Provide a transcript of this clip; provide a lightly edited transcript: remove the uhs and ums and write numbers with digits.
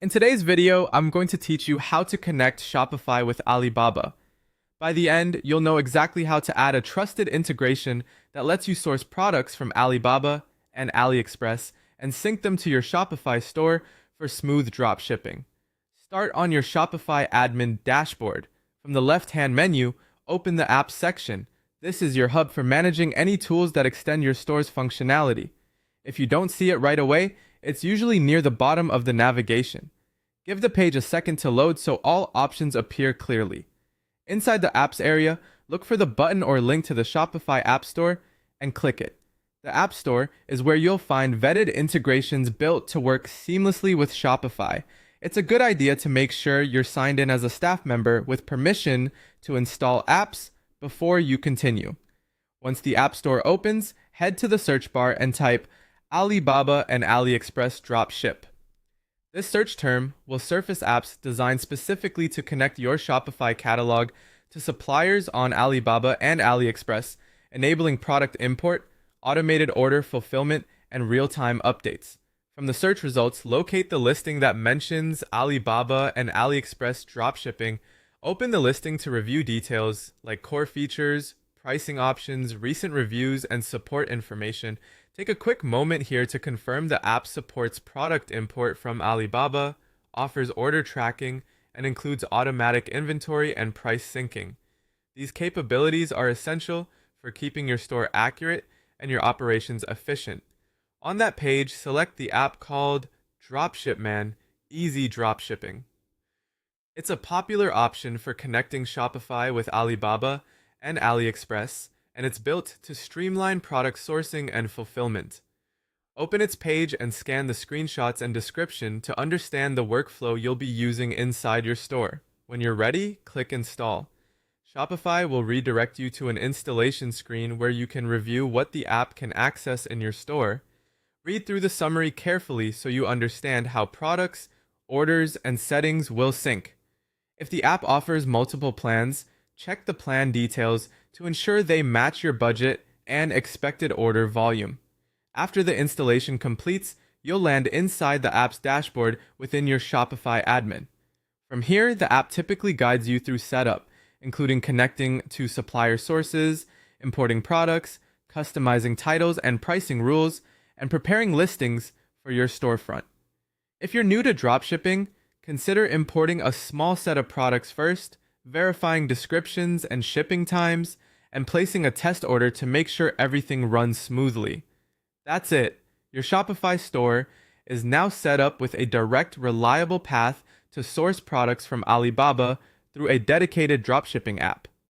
In today's video, I'm going to teach you how to connect Shopify with Alibaba. By the end, you'll know exactly how to add a trusted integration that lets you source products from Alibaba and AliExpress and sync them to your Shopify store for smooth drop shipping. Start on your Shopify admin dashboard. From the left-hand menu, open the Apps section. This is your hub for managing any tools that extend your store's functionality. If you don't see it right away, it's usually near the bottom of the navigation. Give the page a second to load so all options appear clearly. Inside the Apps area, look for the button or link to the Shopify App Store and click it. The App Store is where you'll find vetted integrations built to work seamlessly with Shopify. It's a good idea to make sure you're signed in as a staff member with permission to install apps before you continue. Once the App Store opens, head to the search bar and type Alibaba and AliExpress Dropship. This search term will surface apps designed specifically to connect your Shopify catalog to suppliers on Alibaba and AliExpress, enabling product import, automated order fulfillment, and real-time updates. From the search results, locate the listing that mentions Alibaba and AliExpress dropshipping. Open the listing to review details like core features, pricing options, recent reviews, and support information. Take a quick moment here to confirm the app supports product import from Alibaba, offers order tracking, and includes automatic inventory and price syncing. These capabilities are essential for keeping your store accurate and your operations efficient. On that page, select the app called Dropshipman Easy Dropshipping. It's a popular option for connecting Shopify with Alibaba and AliExpress, and it's built to streamline product sourcing and fulfillment. Open its page and scan the screenshots and description to understand the workflow you'll be using inside your store. When you're ready, click Install. Shopify will redirect you to an installation screen where you can review what the app can access in your store. Read through the summary carefully so you understand how products, orders, and settings will sync. If the app offers multiple plans, check the plan details to ensure they match your budget and expected order volume. After the installation completes, you'll land inside the app's dashboard within your Shopify admin. From here, the app typically guides you through setup, including connecting to supplier sources, importing products, customizing titles and pricing rules, and preparing listings for your storefront. If you're new to dropshipping, consider importing a small set of products first, verifying descriptions and shipping times, and placing a test order to make sure everything runs smoothly. That's it. Your Shopify store is now set up with a direct, reliable path to source products from Alibaba through a dedicated dropshipping app.